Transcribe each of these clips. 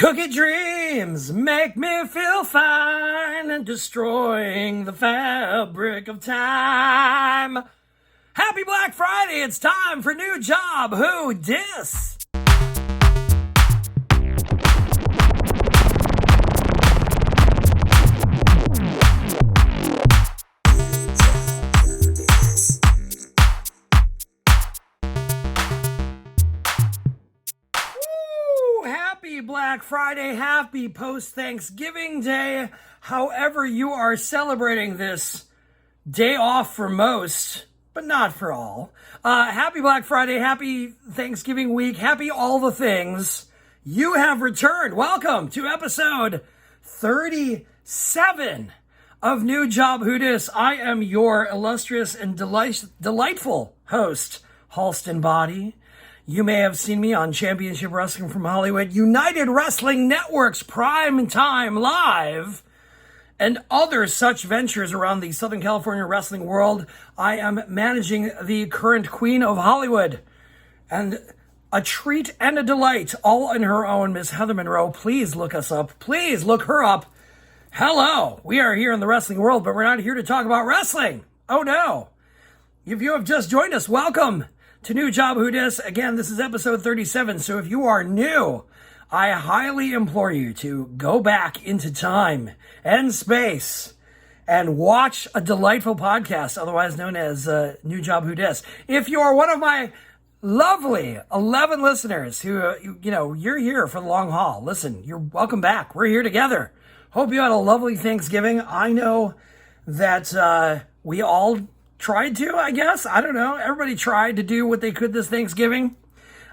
Cookie dreams make me feel fine and destroying the fabric of time. Happy Black Friday. It's time for New Job Who Dis. Happy Black Friday, happy post-Thanksgiving Day, however you are celebrating this day off for most, but not for all. Happy Black Friday, happy Thanksgiving week, happy all the things. You have returned. Welcome to episode 37 of New Job Who Dis. I am your illustrious and delightful host, Halston Body. You may have seen me on Championship Wrestling from Hollywood, United Wrestling Network's Prime Time Live, and other such ventures around the Southern California wrestling world. I am managing the current Queen of Hollywood, and a treat and a delight, all in her own, Miss Heather Monroe. Please look us up. Please look her up. Hello. We are here in the wrestling world, but we're not here to talk about wrestling. Oh, no. If you have just joined us, welcome to New Job Who Dis. Again, this is episode 37, so if you are new, I highly implore you to go back into time and space and watch a delightful podcast, otherwise known as New Job Who Dis. If you are one of my lovely 11 listeners who, you're here for the long haul, listen, you're welcome back. We're here together. Hope you had a lovely Thanksgiving. I know that we all tried to, I guess. I don't know. Everybody tried to do what they could this Thanksgiving.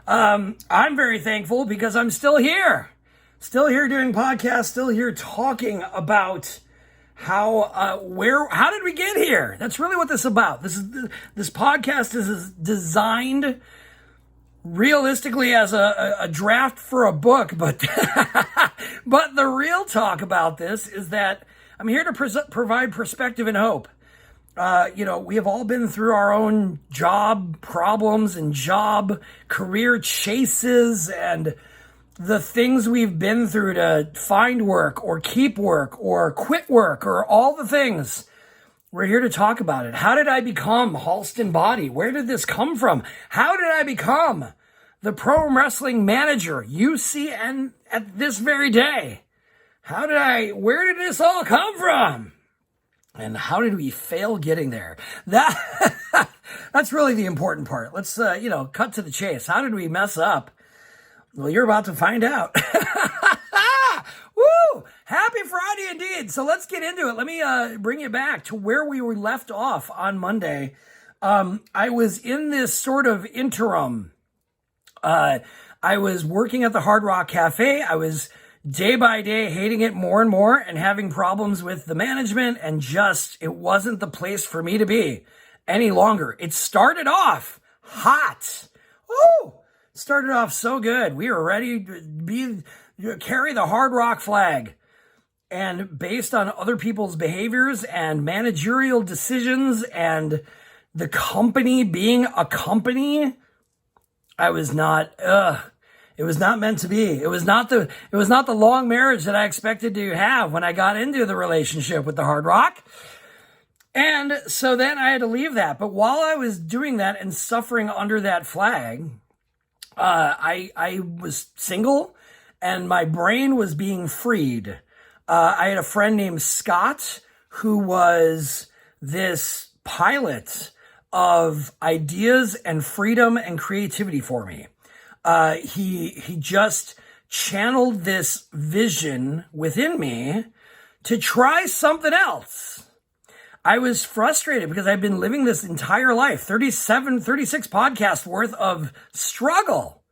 I'm very thankful because I'm still here. Still here doing podcasts, still here talking about how did we get here? That's really what this is about. This podcast is designed realistically as a draft for a book, but but the real talk about this is that I'm here to provide perspective and hope. We have all been through our own job problems and job career chases and the things we've been through to find work or keep work or quit work or all the things. We're here to talk about it. How did I become Halston Body? Where did this come from? How did I become the pro wrestling manager you see and at this very day? Where did this all come from? And how did we fail getting there? That's really the important part. Let's, cut to the chase. How did we mess up? Well, you're about to find out. Woo! Happy Friday indeed. So let's get into it. Let me bring you back to where we were left off on Monday. I was in this sort of interim. I was working at the Hard Rock Cafe. I was day by day hating it more and more and having problems with the management, and it wasn't the place for me to be any longer. It started off hot. Woo! Started off so good. We were ready to carry the Hard Rock flag. And based on other people's behaviors and managerial decisions and the company being a company, I was not, it was not meant to be. It was not the long marriage that I expected to have when I got into the relationship with the Hard Rock. And so then I had to leave that. But while I was doing that and suffering under that flag, I was single and my brain was being freed. I had a friend named Scott who was this pilot of ideas and freedom and creativity for me. He just channeled this vision within me to try something else. I was frustrated because I've been living this entire life, 36 podcasts worth of struggle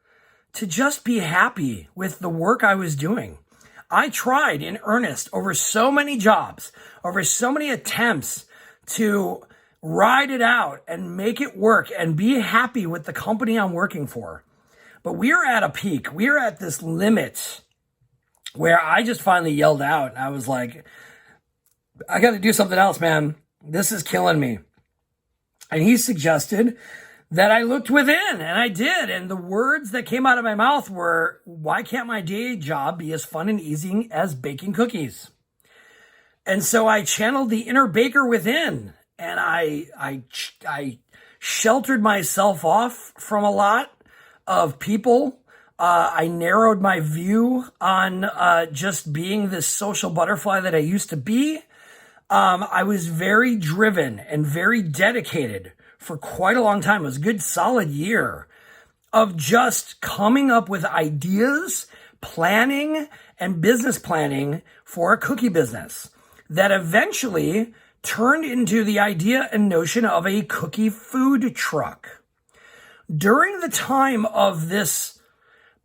to just be happy with the work I was doing. I tried in earnest over so many jobs, over so many attempts to ride it out and make it work and be happy with the company I'm working for. But we are at a peak. We are at this limit where I just finally yelled out. And I was like, I got to do something else, man. This is killing me. And he suggested that I looked within, and I did. And the words that came out of my mouth were, why can't my day job be as fun and easy as baking cookies? And so I channeled the inner baker within, and I sheltered myself off from a lot of people. I narrowed my view on just being this social butterfly that I used to be. I was very driven and very dedicated for quite a long time. It was a good solid year of just coming up with ideas, planning, and business planning for a cookie business that eventually turned into the idea and notion of a cookie food truck. During the time of this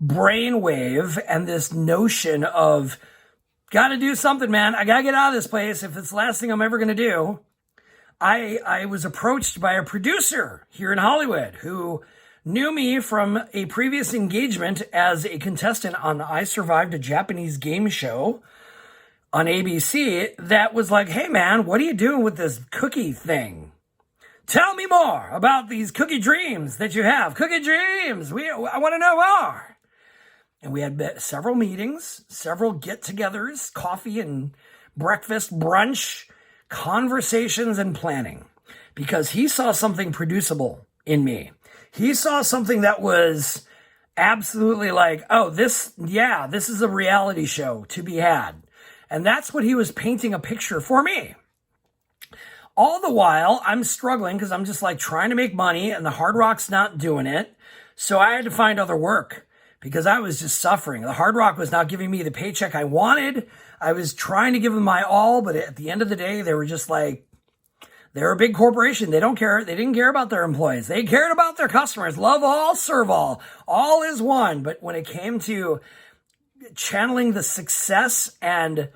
brainwave and this notion of, gotta do something, man, I gotta get out of this place if it's the last thing I'm ever gonna do, I was approached by a producer here in Hollywood who knew me from a previous engagement as a contestant on I Survived a Japanese Game Show on ABC that was like, hey man, what are you doing with this cookie thing? Tell me more about these cookie dreams that you have. Cookie dreams, I want to know more. And we had several meetings, several get-togethers, coffee and breakfast, brunch, conversations and planning, because he saw something producible in me. He saw something that was absolutely like, oh, this is a reality show to be had. And that's what he was painting a picture for me. All the while, I'm struggling because I'm just like trying to make money and the Hard Rock's not doing it. So I had to find other work because I was just suffering. The Hard Rock was not giving me the paycheck I wanted. I was trying to give them my all, but at the end of the day, they were just like, they're a big corporation. They don't care. They didn't care about their employees. They cared about their customers. Love all, serve all. All is one. But when it came to channeling the success and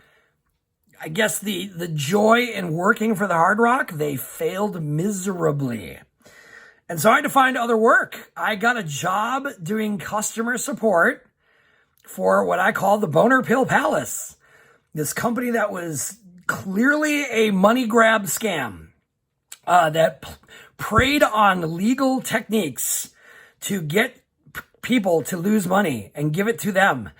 I guess the joy in working for the Hard Rock, they failed miserably. And so I had to find other work. I got a job doing customer support for what I call the Boner Pill Palace, this company that was clearly a money grab scam that preyed on legal techniques to get people to lose money and give it to them.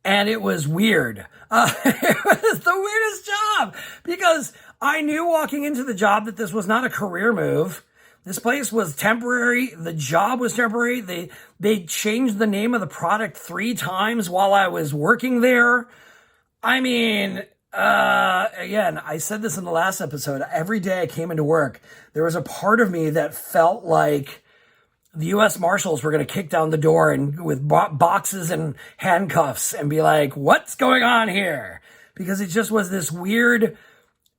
And it was weird. It was the weirdest job because I knew walking into the job that this was not a career move. This place was temporary. The job was temporary. They changed the name of the product 3 times while I was working there. I mean, again, I said this in the last episode. Every day I came into work, there was a part of me that felt like the U.S. Marshals were going to kick down the door and with boxes and handcuffs and be like, what's going on here? Because it just was this weird,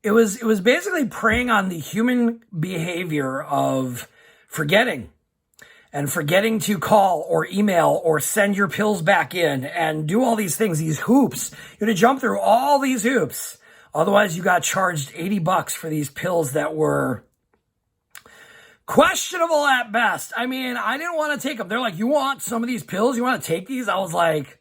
it was basically preying on the human behavior of forgetting to call or email or send your pills back in and do all these things, these hoops. You had to jump through all these hoops. Otherwise you got charged $80 for these pills that were questionable at best. I mean, I didn't want to take them. They're like, you want some of these pills? You want to take these? I was like,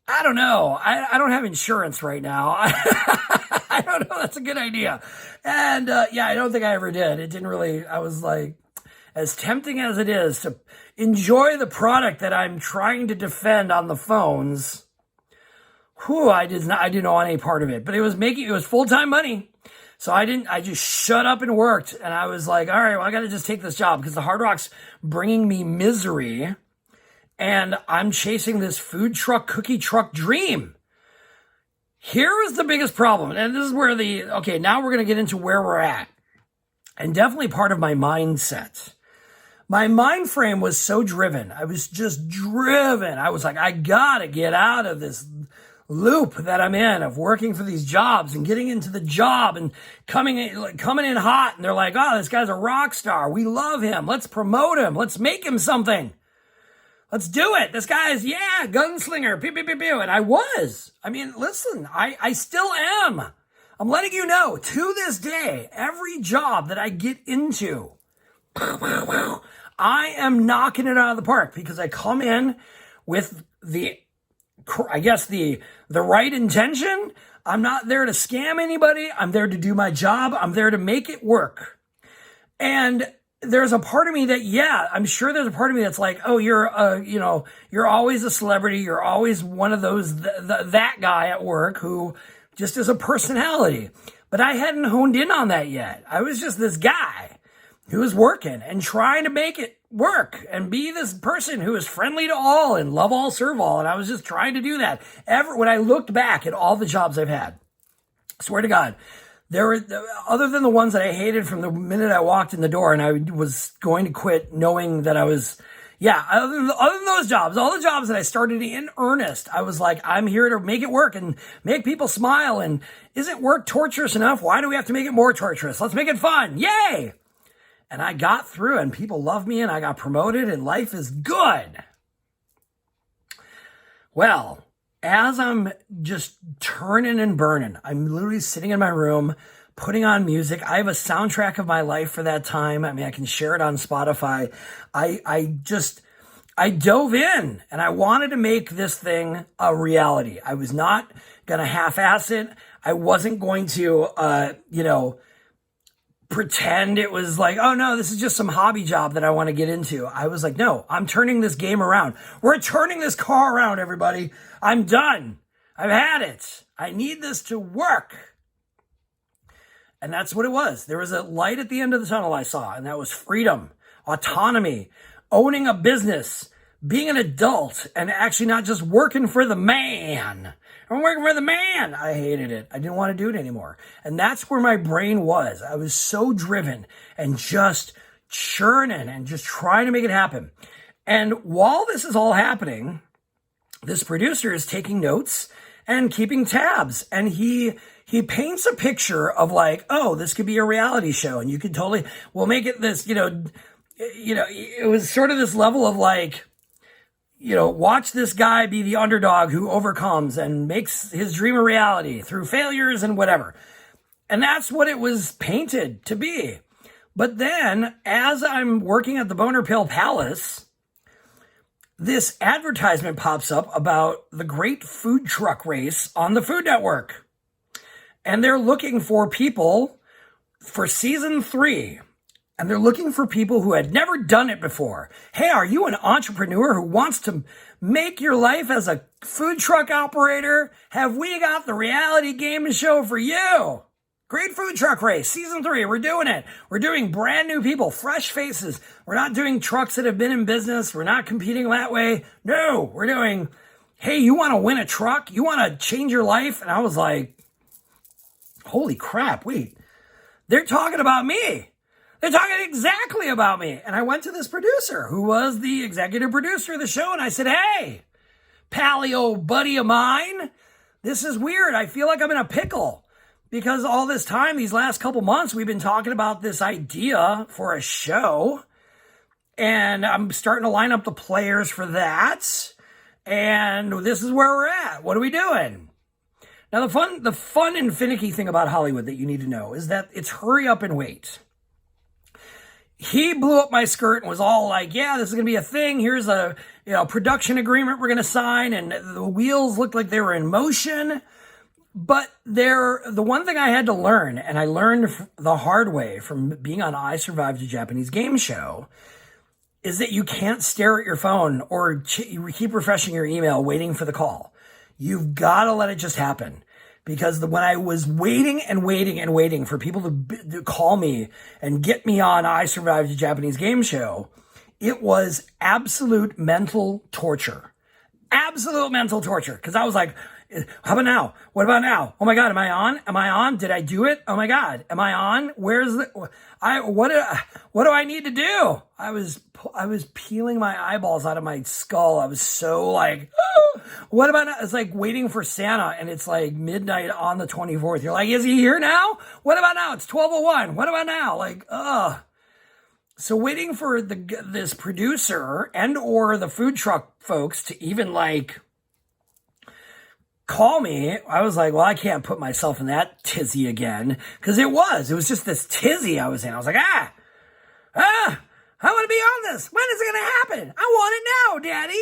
I don't know. I don't have insurance right now. I don't know. That's a good idea. And I don't think I ever did. It didn't really, I was like, as tempting as it is to enjoy the product that I'm trying to defend on the phones, I didn't want any part of it. But it was full-time money. So I just shut up and worked. And I was like, all right, well, I got to just take this job because the Hard Rock's bringing me misery. And I'm chasing this food truck, cookie truck dream. Here is the biggest problem. And this is where now we're going to get into where we're at. And definitely part of my mindset. My mind frame was so driven. I was just driven. I was like, I got to get out of this loop that I'm in of working for these jobs and getting into the job and coming in hot. And they're like, oh, this guy's a rock star. We love him. Let's promote him. Let's make him something. Let's do it. This guy's, gunslinger. Pew, pew, pew, pew. And I was. I mean, listen, I still am. I'm letting you know, to this day, every job that I get into, I am knocking it out of the park because I come in with the right intention. I'm not there to scam anybody. I'm there to do my job. I'm there to make it work. And there's a part of me that, yeah, I'm sure there's a part of me that's like, oh, you're always a celebrity. You're always one of those, that guy at work who just is a personality. But I hadn't honed in on that yet. I was just this guy who was working and trying to make it work and be this person who is friendly to all and love all, serve all. And I was just trying to do that. When I looked back at all the jobs I've had, swear to God, there were, other than the ones that I hated from the minute I walked in the door and I was going to quit knowing that I was, other than those jobs, all the jobs that I started in earnest, I was like, I'm here to make it work and make people smile. And isn't work torturous enough? Why do we have to make it more torturous? Let's make it fun. Yay! And I got through and people love me and I got promoted and life is good. Well, as I'm just turning and burning, I'm literally sitting in my room, putting on music. I have a soundtrack of my life for that time. I mean, I can share it on Spotify. I dove in and I wanted to make this thing a reality. I was not going to half-ass it. I wasn't going to, pretend it was like, oh no, this is just some hobby job that I want to get into. I was like, no, I'm turning this game around. We're turning this car around, everybody. I'm done. I've had it. I need this to work. And that's what it was. There was a light at the end of the tunnel I saw, and that was freedom, autonomy, owning a business, being an adult, and actually not just working for the man. I'm working for the man. I hated it. I didn't want to do it anymore. And that's where my brain was. I was so driven and just churning and just trying to make it happen. And while this is all happening, this producer is taking notes and keeping tabs. And he paints a picture of like, oh, this could be a reality show. And you could totally, we'll make it this, it was sort of this level of like, watch this guy be the underdog who overcomes and makes his dream a reality through failures and whatever. And that's what it was painted to be. But then, as I'm working at the Boner Pill Palace, this advertisement pops up about the great food truck race on the Food Network. And they're looking for people for season 3. And they're looking for people who had never done it before. Hey, are you an entrepreneur who wants to make your life as a food truck operator? Have we got the reality game show for you? Great food truck race, season 3. We're doing it. We're doing brand new people, fresh faces. We're not doing trucks that have been in business. We're not competing that way. No, we're doing, hey, you want to win a truck? You want to change your life? And I was like, holy crap, wait, they're talking about me. They're talking exactly about me. And I went to this producer who was the executive producer of the show. And I said, hey, paleo buddy of mine, this is weird. I feel like I'm in a pickle because all this time, these last couple months, we've been talking about this idea for a show. And I'm starting to line up the players for that. And this is where we're at. What are we doing? Now, the fun and finicky thing about Hollywood that you need to know is that it's hurry up and wait. He blew up my skirt and was all like, yeah, this is going to be a thing. Here's a production agreement we're going to sign. And the wheels looked like they were in motion. But the one thing I had to learn, and I learned the hard way from being on I Survived a Japanese Game Show, is that you can't stare at your phone or keep refreshing your email waiting for the call. You've got to let it just happen. Because when I was waiting and waiting and waiting for people to call me and get me on I Survived a Japanese Game Show, it was absolute mental torture. Absolute mental torture. Because I was like, how about now? What about now? Oh my God, am I on? Am I on? Did I do it? Oh my God, am I on? What do I need to do? I was peeling my eyeballs out of my skull. I was so like, oh, what about now? It's like waiting for Santa and it's like midnight on the 24th. You're like, is he here now? What about now? It's 12:01. What about now? Like, ugh. So waiting for this producer and or the food truck folks to even like call me, I was like, well, I can't put myself in that tizzy again. Because it was just this tizzy I was in. I was like, I want to be on this. When is it going to happen? I want it now, Daddy.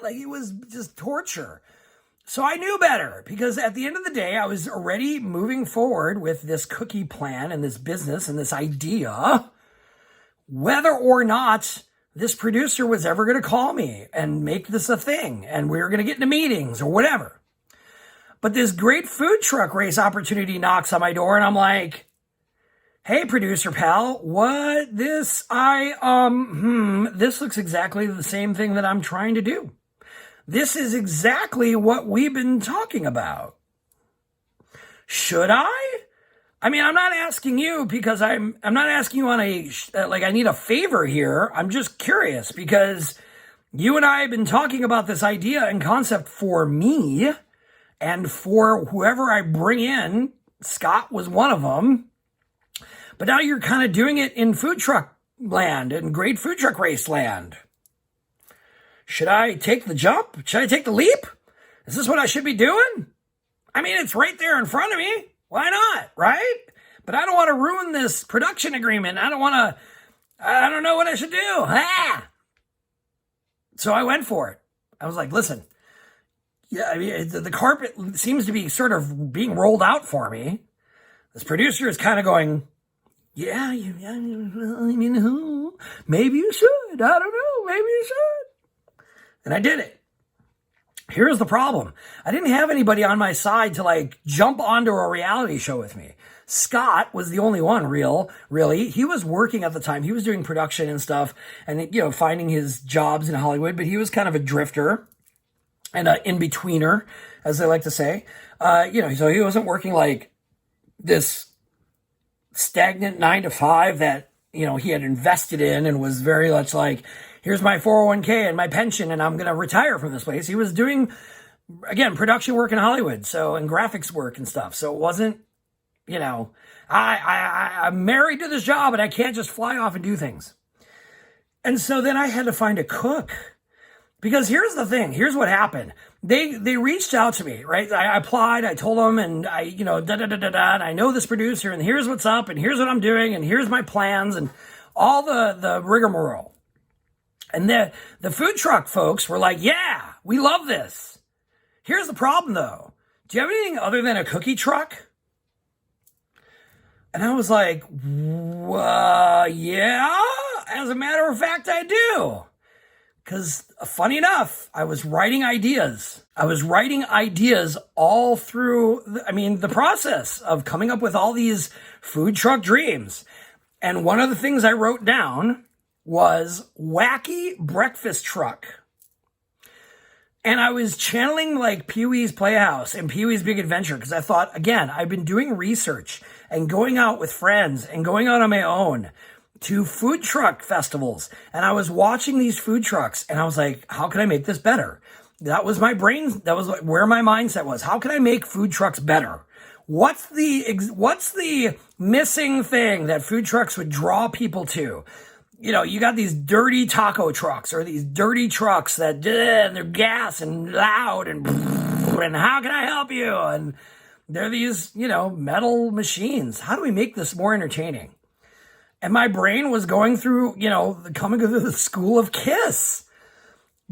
Like it was just torture. So I knew better because at the end of the day, I was already moving forward with this cookie plan and this business and this idea. whether or not this producer was ever going to call me and make this a thing and we were going to get into meetings or whatever. But this great food truck race opportunity knocks on my door and I'm like, hey, producer pal, this looks exactly the same thing that I'm trying to do. This is exactly what we've been talking about. Should I? I mean, I'm not asking you because I'm not asking you on I need a favor here. I'm just curious because you and I have been talking about this idea and concept for me and for whoever I bring in. Scott was one of them. But now you're kind of doing it in food truck land and great food truck race land. Should I take the jump? Should I take the leap? Is this what I should be doing? I mean, it's right there in front of me. Why not, right? But I don't want to ruin this production agreement. I don't know what I should do. So I went for it. I was like, listen, yeah, I mean, the carpet seems to be sort of being rolled out for me. This producer is kind of going, I mean, maybe you should. I don't know. Maybe you should. And I did it. Here's the problem. I didn't have anybody on my side to jump onto a reality show with me. Scott was the only one really. He was working at the time. He was doing production and stuff and, finding his jobs in Hollywood, but he was kind of a drifter and an in-betweener, as they like to say. So he wasn't working like this stagnant 9 to 5 that, he had invested in and was very much like, here's my 401k and my pension and I'm going to retire from this place. He was doing, again, production work in Hollywood, and graphics work and stuff. So it wasn't, I'm married to this job and I can't just fly off and do things. And so then I had to find a cook. Because here's the thing. Here's what happened. They reached out to me, right? I applied. I told them, and and I know this producer, and here's what's up, and here's what I'm doing, and here's my plans, and all the rigmarole. And the food truck folks were like, yeah, we love this. Here's the problem, though. Do you have anything other than a cookie truck? And I was like, yeah, as a matter of fact, I do. Because, funny enough, I was writing ideas. All through, the process of coming up with all these food truck dreams. And one of the things I wrote down was wacky breakfast truck. And I was channeling Pee-wee's Playhouse and Pee-wee's Big Adventure because I thought, again, I've been doing research and going out with friends and going out on my own to food truck festivals. And I was watching these food trucks and I was like, how can I make this better? That was my brain. That was where my mindset was. How can I make food trucks better? What's the missing thing that food trucks would draw people to? You got these dirty taco trucks or these dirty trucks that they're gas and loud and how can I help you? And they're these, metal machines. How do we make this more entertaining? And my brain was going through, coming to the school of KISS.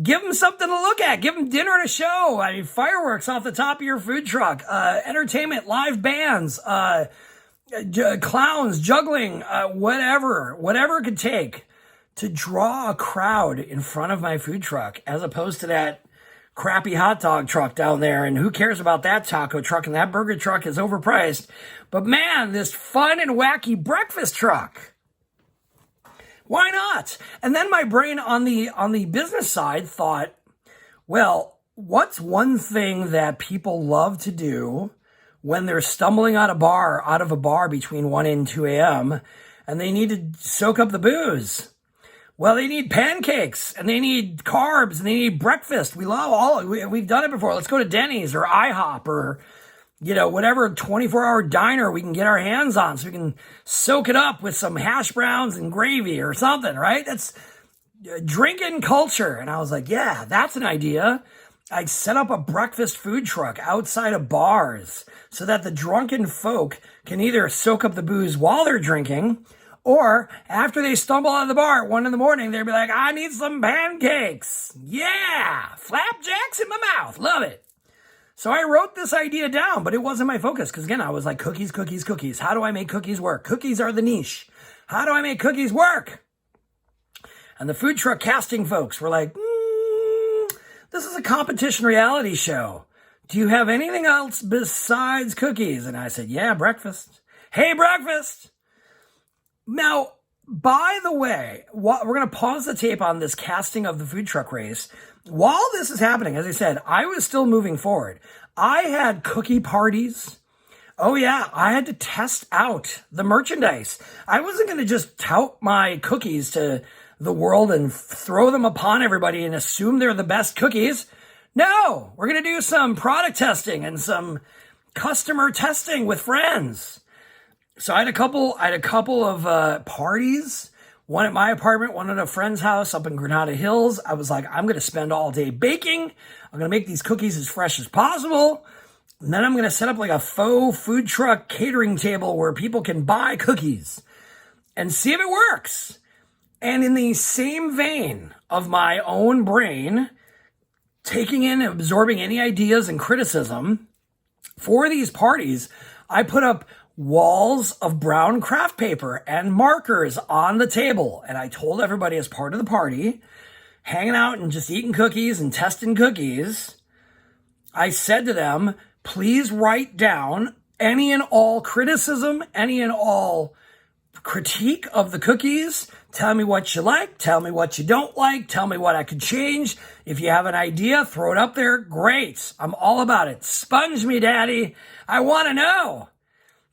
Give them something to look at. Give them dinner and a show. Fireworks off the top of your food truck. Entertainment, live bands, clowns, juggling, whatever it could take to draw a crowd in front of my food truck, as opposed to that crappy hot dog truck down there. And who cares about that taco truck? And that burger truck is overpriced. But man, this fun and wacky breakfast truck. Why not? And then my brain on the business side thought, well, what's one thing that people love to do when they're stumbling out of a bar between 1 and 2 a.m. and they need to soak up the booze? Well, they need pancakes and they need carbs and they need breakfast. We've done it before. Let's go to Denny's or IHOP or whatever 24-hour diner we can get our hands on so we can soak it up with some hash browns and gravy or something, right? That's drinking culture. And I was like, yeah, that's an idea. I'd set up a breakfast food truck outside of bars so that the drunken folk can either soak up the booze while they're drinking or after they stumble out of the bar at 1 a.m, they'd be like, I need some pancakes. Yeah, flapjacks in my mouth. Love it. So I wrote this idea down, but it wasn't my focus because, again, I was like, cookies. How do I make cookies work? Cookies are the niche. How do I make cookies work? And the food truck casting folks were like, this is a competition reality show. Do you have anything else besides cookies? And I said, yeah, breakfast. Hey, breakfast. Now, by the way, we're going to pause the tape on this casting of the food truck race. While this is happening, as I said, I was still moving forward. I had cookie parties. Oh yeah, I had to test out the merchandise. I wasn't going to just tout my cookies to the world and throw them upon everybody and assume they're the best cookies. No, we're going to do some product testing and some customer testing with friends. So I had a couple of parties, one at my apartment, one at a friend's house up in Granada Hills. I was like, I'm going to spend all day baking. I'm going to make these cookies as fresh as possible. And then I'm going to set up like a faux food truck catering table where people can buy cookies and see if it works. And in the same vein of my own brain, taking in and absorbing any ideas and criticism for these parties, I put up walls of brown craft paper and markers on the table. And I told everybody as part of the party, hanging out and just eating cookies and testing cookies, I said to them, please write down any and all criticism, any and all critique of the cookies. Tell me what you like. Tell me what you don't like. Tell me what I could change. If you have an idea, throw it up there. Great. I'm all about it. Sponge me, daddy. I want to know.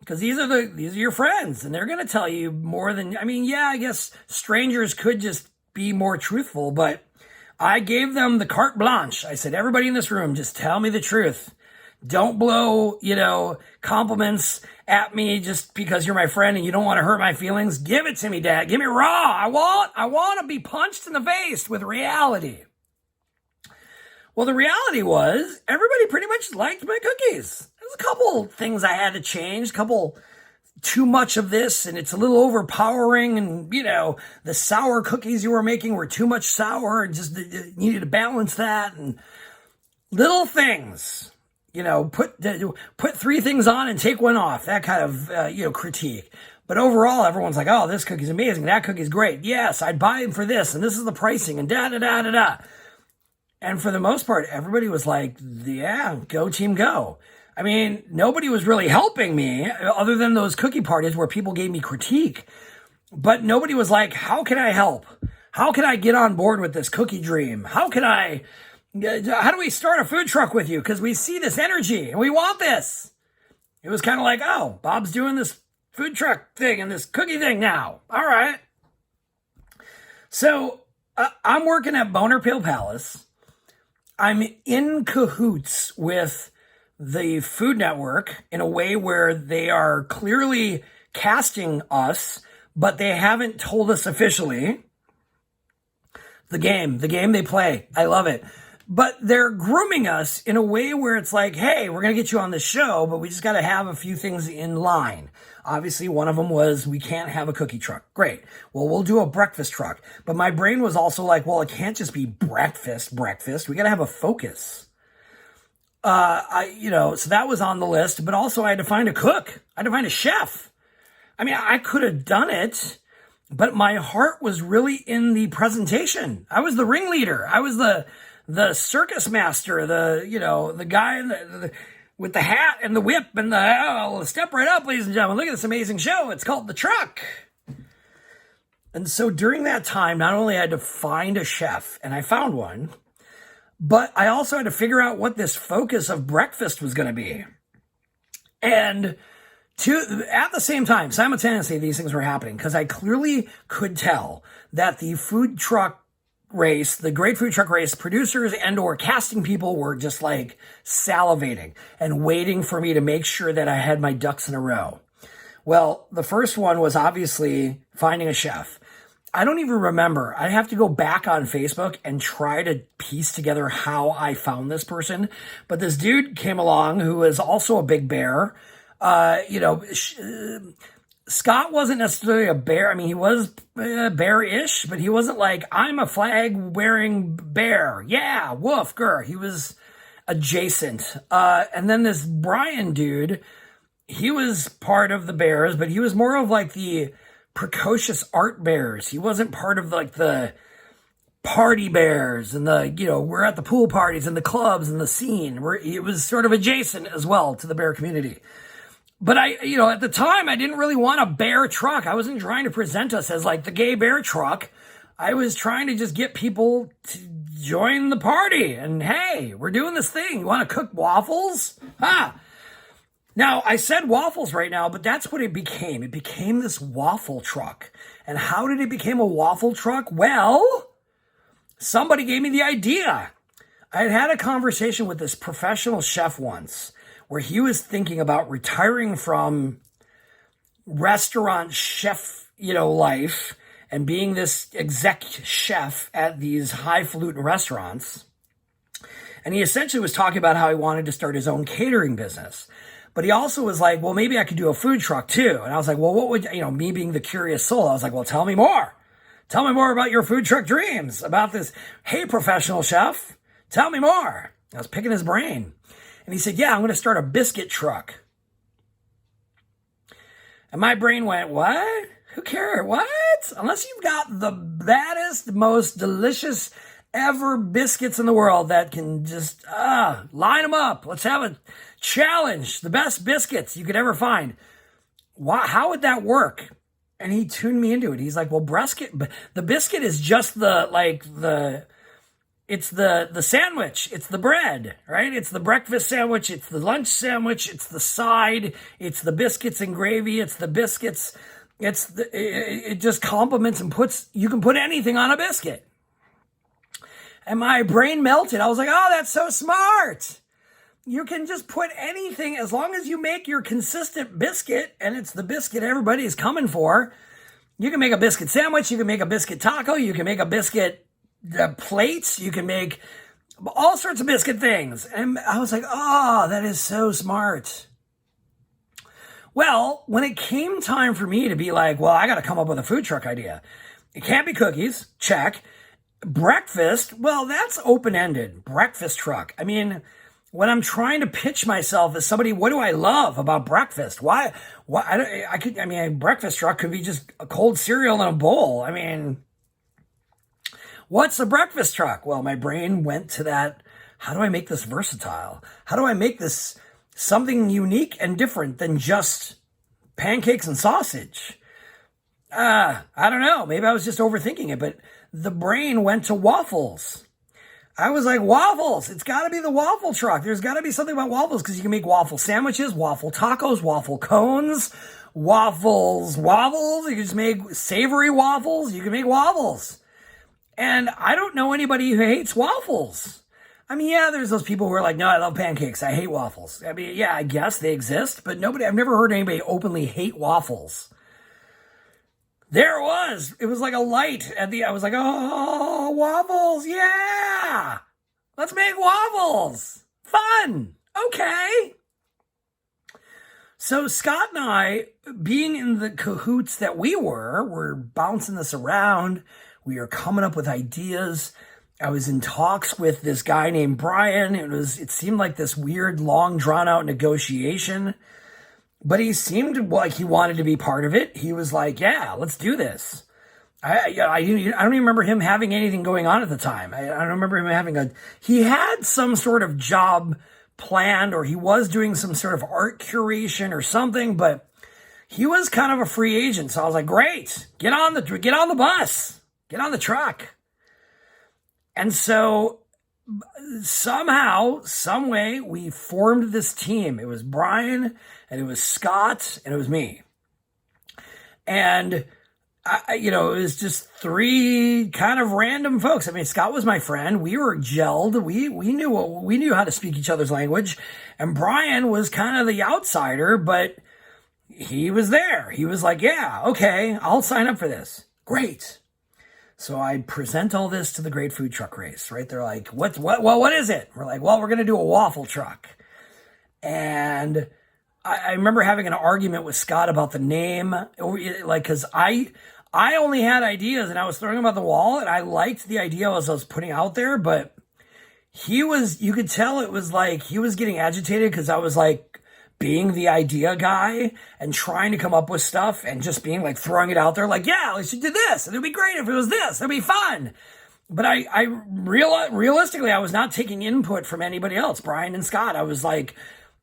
Because these are your friends, and they're going to tell you more than, I guess strangers could just be more truthful, but I gave them the carte blanche. I said, everybody in this room, just tell me the truth. Don't blow, compliments at me just because you're my friend and you don't want to hurt my feelings. Give it to me, Dad. Give me raw. I want to be punched in the face with reality. Well, the reality was everybody pretty much liked my cookies. There's a couple things I had to change, too much of this, and it's a little overpowering, and, the sour cookies you were making were too much sour, and just needed to balance that, and little things. Put three things on and take one off, that kind of, critique. But overall, everyone's like, oh, this cookie's amazing. That cookie's great. Yes, I'd buy them for this. And this is the pricing and da-da-da-da-da. And for the most part, everybody was like, yeah, go team, go. Nobody was really helping me other than those cookie parties where people gave me critique. But nobody was like, how can I help? How can I get on board with this cookie dream? How do we start a food truck with you? Because we see this energy and we want this. It was kind of like, oh, Bob's doing this food truck thing and this cookie thing now. All right. So I'm working at Boner Pill Palace. I'm in cahoots with the Food Network in a way where they are clearly casting us, but they haven't told us officially. The game they play. I love it. But they're grooming us in a way where it's like, hey, we're going to get you on the show, but we just got to have a few things in line. Obviously, one of them was we can't have a cookie truck. Great. Well, we'll do a breakfast truck. But my brain was also like, well, it can't just be breakfast. We got to have a focus. So that was on the list, but also I had to find a cook. I had to find a chef. I could have done it, but my heart was really in the presentation. I was the ringleader. I was the circus master, the guy with the hat and the whip and step right up, ladies and gentlemen. Look at this amazing show. It's called The Truck. And so during that time, not only I had to find a chef, and I found one, but I also had to figure out what this focus of breakfast was going to be. And at the same time, simultaneously, these things were happening because I clearly could tell that the food truck race, the Great Food Truck Race producers and or casting people were just like salivating and waiting for me to make sure that I had my ducks in a row. Well, the first one was obviously finding a chef. I don't even remember. I have to go back on Facebook and try to piece together how I found this person. But this dude came along who is also a big bear. Scott wasn't necessarily a bear. He was bear-ish, but he wasn't like, I'm a flag-wearing bear. Yeah, woof, grr. He was adjacent. And then this Brian dude, he was part of the bears, but he was more of like the precocious art bears. He wasn't part of like the party bears and we're at the pool parties and the clubs and the scene where it was sort of adjacent as well to the bear community. But at the time, I didn't really want a bear truck. I wasn't trying to present us as like the gay bear truck. I was trying to just get people to join the party. And hey, we're doing this thing. You want to cook waffles? Now, I said waffles right now, but that's what it became. It became this waffle truck. And how did it become a waffle truck? Well, somebody gave me the idea. I had a conversation with this professional chef once, where he was thinking about retiring from restaurant chef, life and being this exec chef at these highfalutin restaurants. And he essentially was talking about how he wanted to start his own catering business. But he also was like, well, maybe I could do a food truck too. And I was like, well, what would, me being the curious soul, I was like, well, tell me more. Tell me more about your food truck dreams, about this. Hey, professional chef, tell me more. I was picking his brain. And he said, yeah, I'm going to start a biscuit truck. And my brain went, what? Who cares? What? Unless you've got the baddest, most delicious ever biscuits in the world that can just line them up. Let's have a challenge. The best biscuits you could ever find. How would that work? And he tuned me into it. He's like, well, the biscuit is just it's the sandwich. It's the bread, right? It's the breakfast sandwich. It's the lunch sandwich. It's the side. It's the biscuits and gravy. It's the biscuits. It just complements and you can put anything on a biscuit. And my brain melted. I was like, oh, that's so smart. You can just put anything as long as you make your consistent biscuit, and it's the biscuit everybody is coming for. You can make a biscuit sandwich. You can make a biscuit taco. You can make a biscuit plates. You can make all sorts of biscuit things. And I was like, oh, that is so smart. Well, when it came time for me to be like, well, I got to come up with a food truck idea. It can't be cookies. Check. Breakfast. Well, that's open-ended. Breakfast truck. I mean, when I'm trying to pitch myself as somebody, what do I love about breakfast? Why? Breakfast truck could be just a cold cereal in a bowl. I mean, what's a breakfast truck? Well, my brain went to that. How do I make this versatile? How do I make this something unique and different than just pancakes and sausage? I don't know. Maybe I was just overthinking it, but the brain went to waffles. I was like, waffles. It's got to be the waffle truck. There's got to be something about waffles because you can make waffle sandwiches, waffle tacos, waffle cones, waffles. You can just make savory waffles. You can make waffles. And I don't know anybody who hates waffles. I mean, yeah, there's those people who are like, no, I love pancakes. I hate waffles. I mean, yeah, I guess they exist, but I've never heard anybody openly hate waffles. There it was. It was like a light I was like, oh, waffles. Yeah. Let's make waffles. Fun. Okay. So Scott and I, being in the cahoots that we're bouncing this around. We are coming up with ideas. I was in talks with this guy named Brian. It seemed like this weird, long, drawn-out negotiation. But he seemed like he wanted to be part of it. He was like, yeah, let's do this. I don't even remember him having anything going on at the time. I don't remember him he had some sort of job planned, or he was doing some sort of art curation or something, but he was kind of a free agent. So I was like, great, get on the bus, get on the truck. And so somehow, some way, we formed this team. It was Brian, and it was Scott, and it was me. And it was just three kind of random folks. I mean, Scott was my friend. We were gelled. We knew how to speak each other's language. And Brian was kind of the outsider, but he was there. He was like, yeah, okay, I'll sign up for this. Great. So I present all this to the Great Food Truck Race, right? They're like, what is it? We're like, well, we're going to do a waffle truck. And I remember having an argument with Scott about the name, because I only had ideas and I was throwing them at the wall, and I liked the idea as I was putting out there, but you could tell it was like he was getting agitated because I was like being the idea guy and trying to come up with stuff and just being like throwing it out there like, yeah, we should do this. And it'd be great if it was this. It'd be fun. but realistically, I was not taking input from anybody else, Brian and Scott. I was like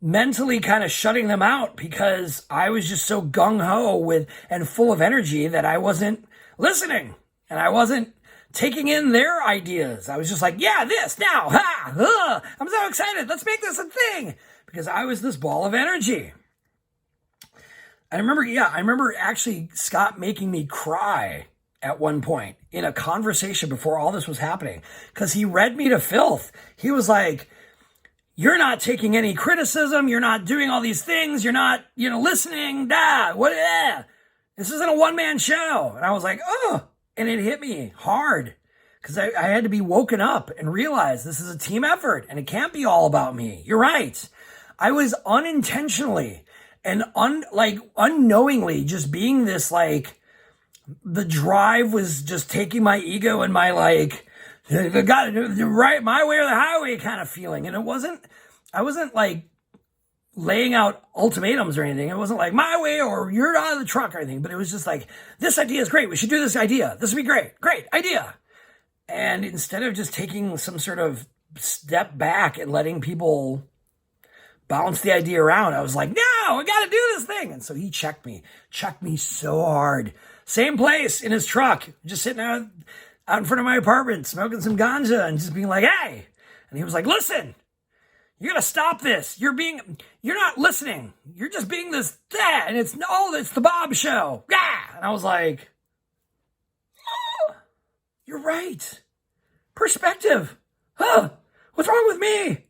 mentally kind of shutting them out because I was just so gung-ho with and full of energy that I wasn't listening and I wasn't taking in their ideas. I was just like, yeah, this now, I'm so excited. Let's make this a thing, because I was this ball of energy. I remember actually Scott making me cry at one point in a conversation before all this was happening, because he read me to filth. He was like, you're not taking any criticism. You're not doing all these things. You're not, listening. This isn't a one-man show. And I was like, oh, and it hit me hard because I had to be woken up and realize this is a team effort and it can't be all about me. You're right. I was unintentionally and unknowingly just being this, like, the drive was just taking my ego and my, like, right, my way or the highway kind of feeling. And I wasn't like laying out ultimatums or anything. It wasn't like my way or you're out of the truck or anything, but it was just like, this idea is great. We should do this idea. This would be great. Great idea. And instead of just taking some sort of step back and letting people bounce the idea around, I was like, no, we got to do this thing. And so he checked me so hard. Same place in his truck, just sitting out in front of my apartment, smoking some ganja and just being like, hey. And he was like, listen, you got to stop this. You're not listening. You're just being this, and it's the Bob show. Yeah. And I was like, oh, you're right. Perspective. Huh. What's wrong with me?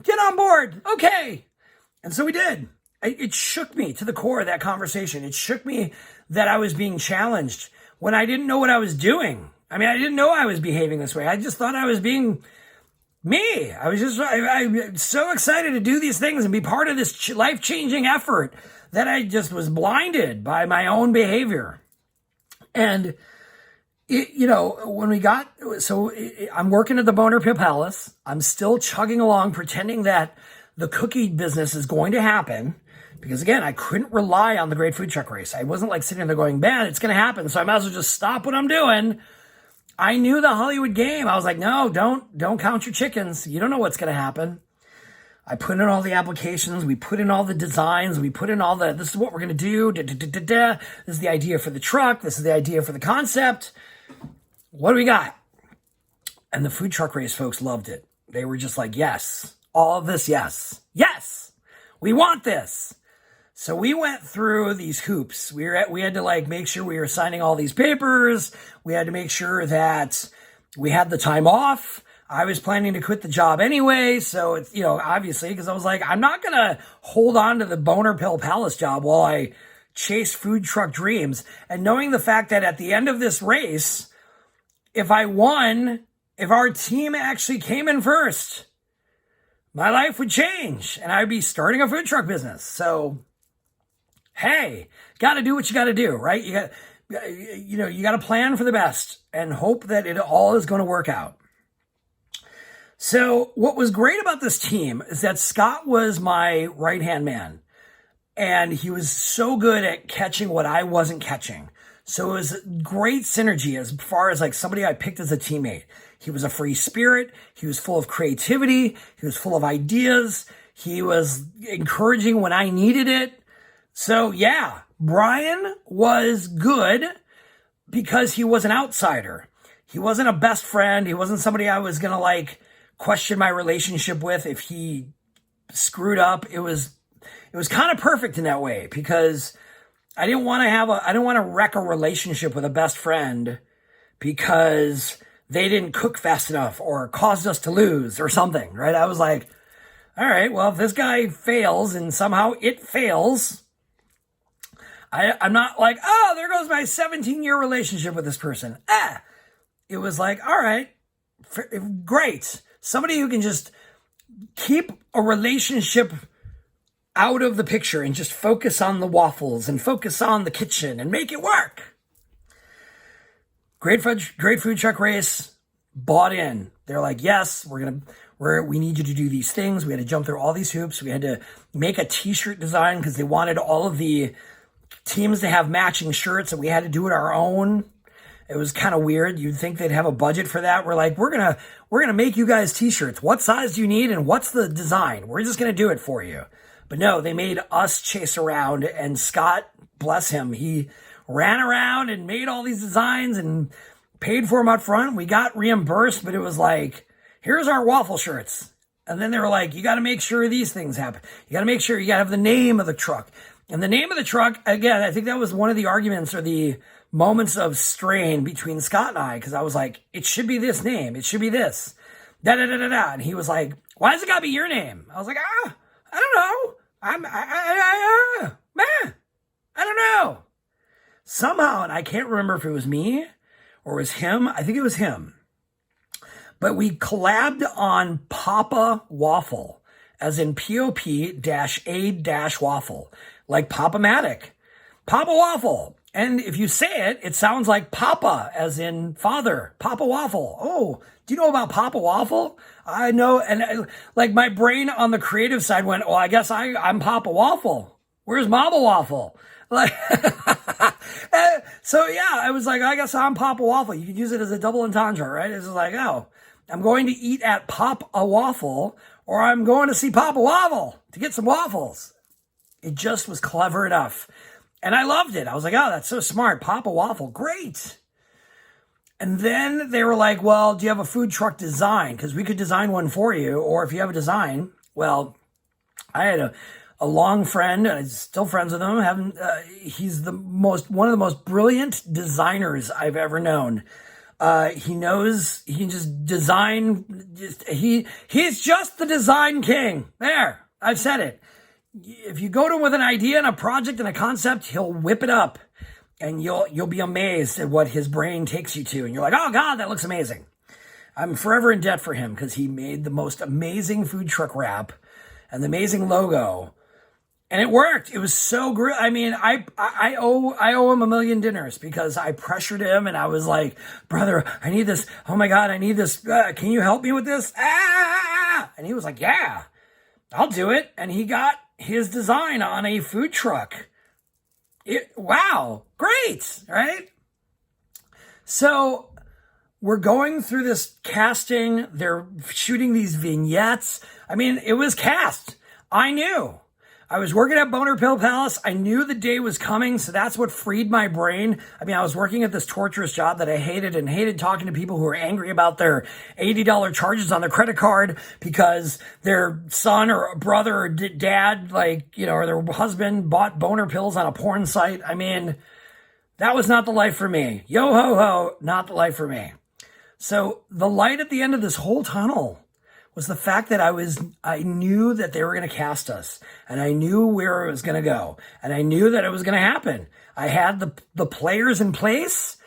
Get on board. Okay. And so we did. It shook me to the core of that conversation. It shook me that I was being challenged when I didn't know what I was doing. I mean, I didn't know I was behaving this way. I just thought I was being me. I'm so excited to do these things and be part of this life-changing effort that I just was blinded by my own behavior. And, I'm working at the Boner Pit Palace. I'm still chugging along, pretending that the cookie business is going to happen. Because again, I couldn't rely on the Great Food Truck Race. I wasn't like sitting there going, man, it's going to happen. So I might as well just stop what I'm doing. I knew the Hollywood game. I was like, no, don't count your chickens. You don't know what's going to happen. I put in all the applications. We put in all the designs. We put in this is what we're going to do. This is the idea for the truck. This is the idea for the concept. What do we got? And the Food Truck Race folks loved it. They were just like, yes, all of this. Yes, yes, we want this. So we went through these hoops. We had to like make sure we were signing all these papers. We had to make sure that we had the time off. I was planning to quit the job anyway. So it's, obviously, because I was like, I'm not going to hold on to the Boner Pill Palace job while I chase food truck dreams. And knowing the fact that at the end of this race, if I won, if our team actually came in first, my life would change and I'd be starting a food truck business. So, hey, got to do what you got to do, right? You got to plan for the best and hope that it all is going to work out. So what was great about this team is that Scott was my right-hand man, and he was so good at catching what I wasn't catching. So it was great synergy as far as like somebody I picked as a teammate. He was a free spirit. He was full of creativity. He was full of ideas. He was encouraging when I needed it. So yeah, Brian was good because he was an outsider. He wasn't a best friend. He wasn't somebody I was going to like question my relationship with if he screwed up. It was kind of perfect in that way because I didn't want to wreck a relationship with a best friend because they didn't cook fast enough or caused us to lose or something, right? I was like, all right, well, if this guy fails and somehow it fails, I'm not like, oh, there goes my 17-year relationship with this person. It was like, all right, great. Somebody who can just keep a relationship out of the picture and just focus on the waffles and focus on the kitchen and make it work. Great food truck race, bought in. They're like, yes, we need you to do these things. We had to jump through all these hoops. We had to make a t-shirt design because they wanted all of the teams to have matching shirts and we had to do it our own. It was kind of weird. You'd think they'd have a budget for that. We're like, we're gonna make you guys t-shirts. What size do you need and what's the design? We're just gonna do it for you. But no, they made us chase around, and Scott, bless him, he ran around and made all these designs and paid for them up front. We got reimbursed, but it was like, here's our waffle shirts. And then they were like, you got to make sure these things happen. You got to make sure you got to have the name of the truck. And the name of the truck, again, I think that was one of the arguments or the moments of strain between Scott and I, because I was like, it should be this name. It should be this. Da-da-da-da-da. And he was like, why does it got to be your name? I was like, I don't know. I don't know. Somehow, and I can't remember if it was me or it was him. I think it was him. But we collabed on Papa Waffle, as in POP-A-Waffle, like Pop-O-Matic. Papa Waffle. And if you say it, it sounds like Papa, as in father. Papa Waffle. Oh, do you know about Papa Waffle? I know. And like my brain on the creative side went, well, I guess I'm Papa Waffle. Where's Mama Waffle? Like, so yeah, I was like, I guess I'm Papa Waffle. You could use it as a double entendre, right? It's just like, oh, I'm going to eat at Pop a Waffle, or I'm going to see Papa Waffle to get some waffles. It just was clever enough. And I loved it. I was like, oh, that's so smart. Papa Waffle, great. And then they were like, well, do you have a food truck design? Because we could design one for you. Or if you have a design, well, I had a long friend, I'm still friends with him. He's one of the most brilliant designers I've ever known. He can just design. He's just the design king. There, I've said it. If you go to him with an idea and a project and a concept, he'll whip it up, and you'll be amazed at what his brain takes you to. And you're like, oh God, that looks amazing. I'm forever in debt for him because he made the most amazing food truck wrap and the amazing logo. And it worked. It was so great. I mean, I owe him a million dinners because I pressured him and I was like, brother, I need this. Oh my God, I need this. Can you help me with this? And he was like, yeah, I'll do it. And he got his design on a food truck. Wow, great, right? So we're going through this casting. They're shooting these vignettes. I mean, it was cast. I knew. I was working at Boner Pill Palace. I knew the day was coming, so that's what freed my brain. I mean, I was working at this torturous job that I hated and hated talking to people who were angry about their $80 charges on their credit card because their son or brother or dad, or their husband bought boner pills on a porn site. I mean, that was not the life for me. Yo ho ho, not the life for me. So the light at the end of this whole tunnel was the fact that I knew that they were going to cast us, and I knew where it was going to go, and I knew that it was going to happen. I had the players in place.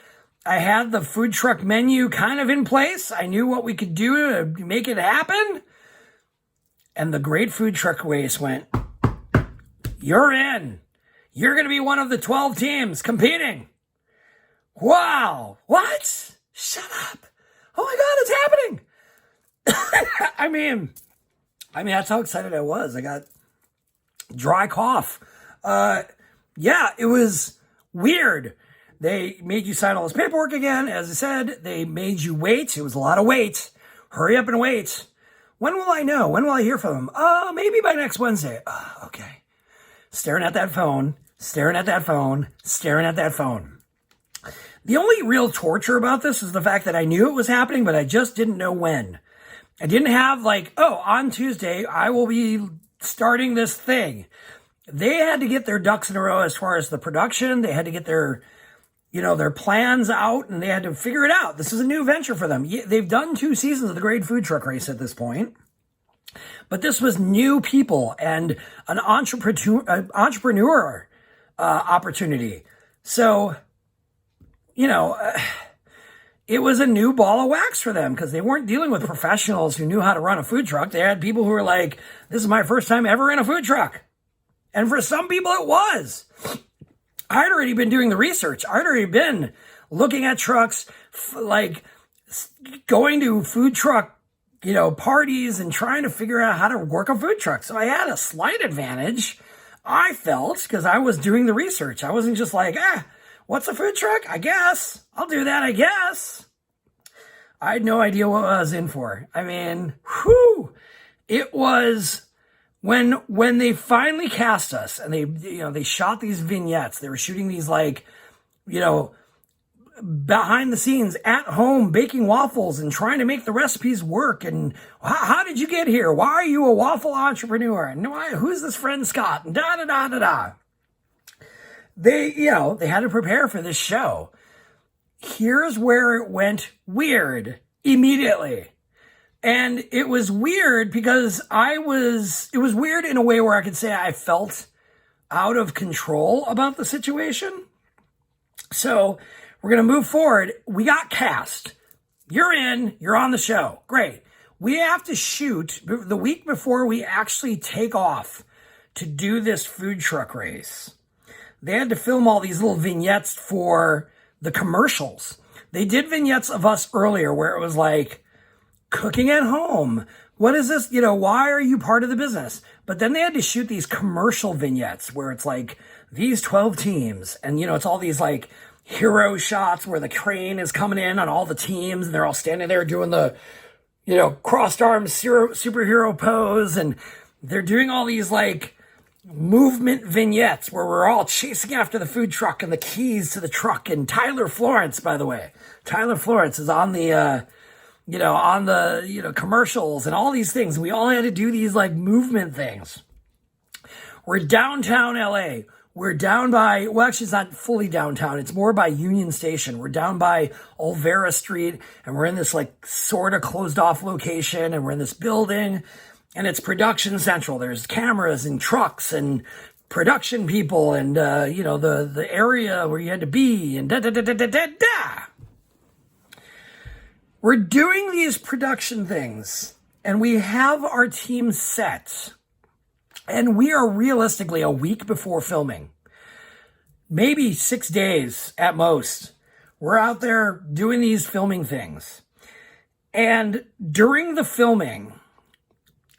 I had the food truck menu kind of in place. I knew what we could do to make it happen. And the great food truck race went, you're in. You're going to be one of the 12 teams competing. Wow. What? Shut up. Oh my God, it's happening. I mean, that's how excited I was. I got dry cough. Yeah, it was weird. They made you sign all this paperwork again. As I said, they made you wait. It was a lot of wait. Hurry up and wait. When will I know? When will I hear from them? Maybe by next Wednesday. Okay. Staring at that phone. The only real torture about this is the fact that I knew it was happening, but I just didn't know when. I didn't have on Tuesday, I will be starting this thing. They had to get their ducks in a row as far as the production. They had to get their plans out, and they had to figure it out. This is a new venture for them. They've done 2 seasons of the Great Food Truck Race at this point. But this was new people and an entrepreneur opportunity. So, it was a new ball of wax for them because they weren't dealing with professionals who knew how to run a food truck. They had people who were like, this is my first time ever in a food truck. And for some people, it was. I'd already been doing the research. I'd already been looking at trucks, going to food truck, parties and trying to figure out how to work a food truck. So I had a slight advantage, I felt, because I was doing the research. I wasn't just like, What's a food truck? I guess. I'll do that, I guess. I had no idea what I was in for. I mean, whew. It was when they finally cast us and they shot these vignettes. They were shooting these behind the scenes at home baking waffles and trying to make the recipes work. And how did you get here? Why are you a waffle entrepreneur? And who's this friend Scott? And da da da da da. They had to prepare for this show. Here's where it went weird immediately. And it was weird because it was weird in a way where I could say I felt out of control about the situation. So we're going to move forward. We got cast. You're in. You're on the show. Great. We have to shoot the week before we actually take off to do this food truck race. They had to film all these little vignettes for the commercials. They did vignettes of us earlier where it was like, cooking at home. What is this? Why are you part of the business? But then they had to shoot these commercial vignettes where it's like these 12 teams. And, it's all these like hero shots where the crane is coming in on all the teams and they're all standing there doing the, crossed arms superhero pose. And they're doing all these like movement vignettes where we're all chasing after the food truck and the keys to the truck. And Tyler Florence, by the way, Tyler Florence is on the, commercials and all these things. We all had to do these like movement things. We're downtown LA. We're down by, well, actually it's not fully downtown. It's more by Union Station. We're down by Olvera Street and we're in this like sort of closed off location and we're in this building and it's production central. There's cameras and trucks and production people and, the area where you had to be and da da da da da da da. We're doing these production things and we have our team set and we are realistically a week before filming, maybe 6 days at most. We're out there doing these filming things. And during the filming,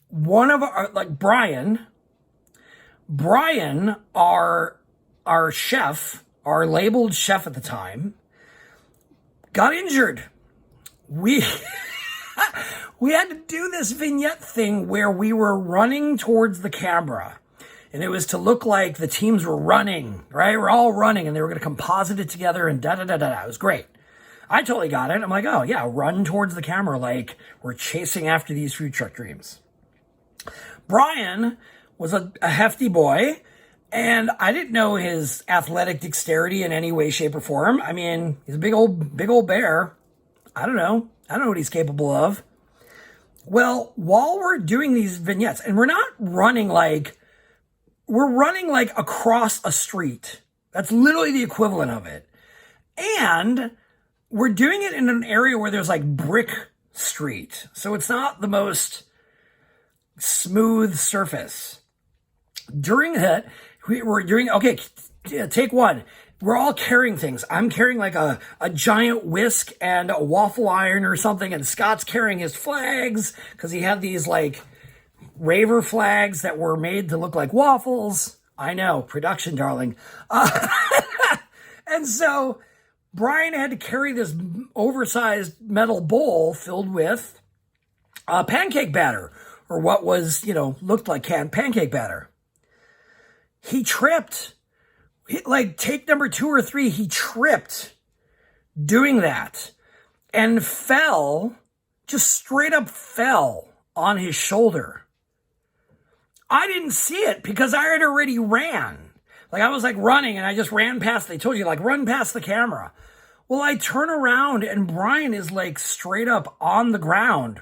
one of our, like Brian, our chef, our labeled chef at the time, got injured. We had to do this vignette thing where we were running towards the camera and it was to look like the teams were running, right? We're all running and they were going to composite it together and da da da da da. It was great. I totally got it. I'm like, oh yeah, run towards the camera like we're chasing after these food truck dreams. Brian was a hefty boy and I didn't know his athletic dexterity in any way, shape, or form. I mean, he's a big old bear. I don't know what he's capable of. Well, while we're doing these vignettes, and we're running like across a street. That's literally the equivalent of it. And we're doing it in an area where there's like brick street. So it's not the most smooth surface. During that, okay, take one. We're all carrying things. I'm carrying like a giant whisk and a waffle iron or something. And Scott's carrying his flags because he had these like raver flags that were made to look like waffles. I know, production, darling. And so Brian had to carry this oversized metal bowl filled with pancake batter or what was, looked like canned pancake batter. He tripped. Like take number 2 or 3, he tripped doing that and just straight up fell on his shoulder. I didn't see it because I had already ran. Like I was like running and I just ran past, they told you like run past the camera. Well, I turn around and Brian is like straight up on the ground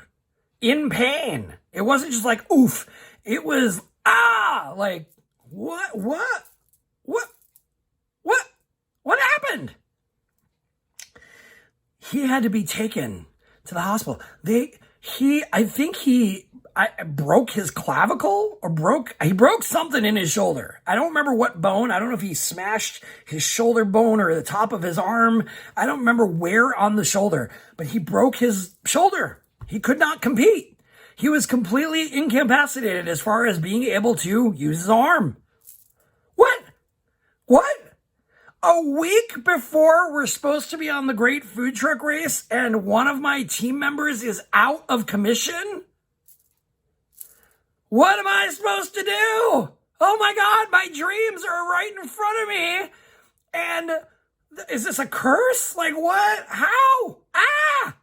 in pain. It wasn't just like, oof. It was, like what happened? He had to be taken to the hospital. I think he broke his clavicle or he broke something in his shoulder. I don't remember what bone. I don't know if he smashed his shoulder bone or the top of his arm. I don't remember where on the shoulder, but he broke his shoulder. He could not compete. He was completely incapacitated as far as being able to use his arm. What? A week before we're supposed to be on the Great Food Truck Race and one of my team members is out of commission? What am I supposed to do? Oh my God, my dreams are right in front of me. And is this a curse? Like what? How? Ah!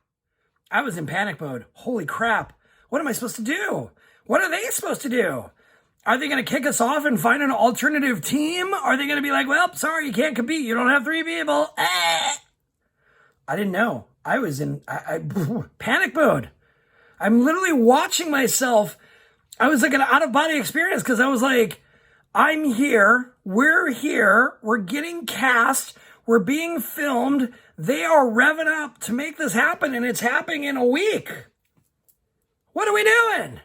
I was in panic mode. Holy crap. What am I supposed to do? What are they supposed to do? Are they going to kick us off and find an alternative team? Are they going to be like, well, sorry, you can't compete. You don't have 3 people. Ah! I didn't know. I was in panic mode. I'm literally watching myself. I was like an out-of-body experience because I was like, I'm here. We're getting cast. We're being filmed. They are revving up to make this happen, and it's happening in a week. What are we doing?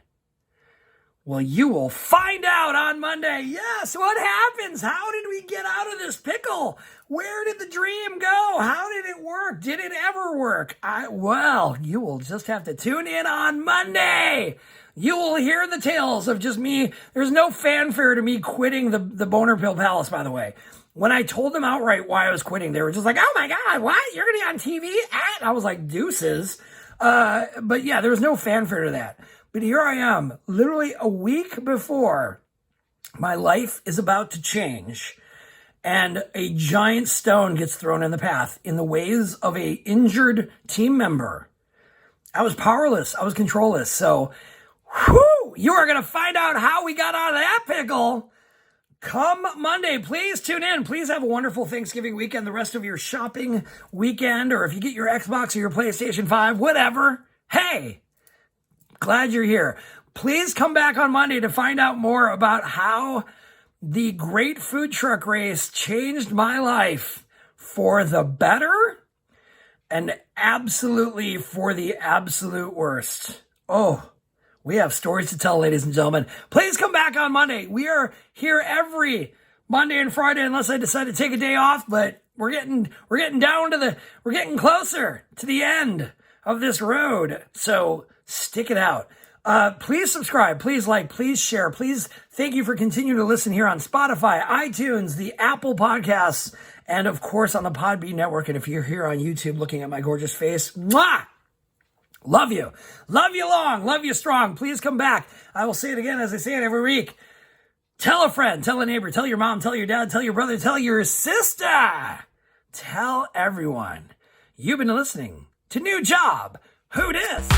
Well, you will find out on Monday. Yes, what happens? How did we get out of this pickle? Where did the dream go? How did it work? Did it ever work? Well, you will just have to tune in on Monday. You will hear the tales of just me. There's no fanfare to me quitting the Boner Pill Palace, by the way. When I told them outright why I was quitting, they were just like, oh my God, what? You're going to be on TV? And I was like, deuces. But yeah, there was no fanfare to that. But here I am, literally a week before my life is about to change, and a giant stone gets thrown in the path in the ways of a injured team member. I was powerless. I was controlless. So, you are going to find out how we got out of that pickle come Monday. Please tune in. Please have a wonderful Thanksgiving weekend, the rest of your shopping weekend, or if you get your Xbox or your PlayStation 5, whatever. Hey! Glad you're here. Please come back on Monday to find out more about how the Great Food Truck Race changed my life for the better and absolutely for the absolute worst. Oh, we have stories to tell, ladies and gentlemen. Please come back on Monday. We are here every Monday and Friday unless I decide to take a day off, but we're getting closer to the end of this road. So stick it out. Please subscribe. Please like. Please share. Please thank you for continuing to listen here on Spotify, iTunes, the Apple Podcasts, and of course on the Podbean Network. And if you're here on YouTube looking at my gorgeous face, mwah! Love you. Love you long. Love you strong. Please come back. I will say it again as I say it every week. Tell a friend. Tell a neighbor. Tell your mom. Tell your dad. Tell your brother. Tell your sister. Tell everyone. You've been listening to New Job. Who dis?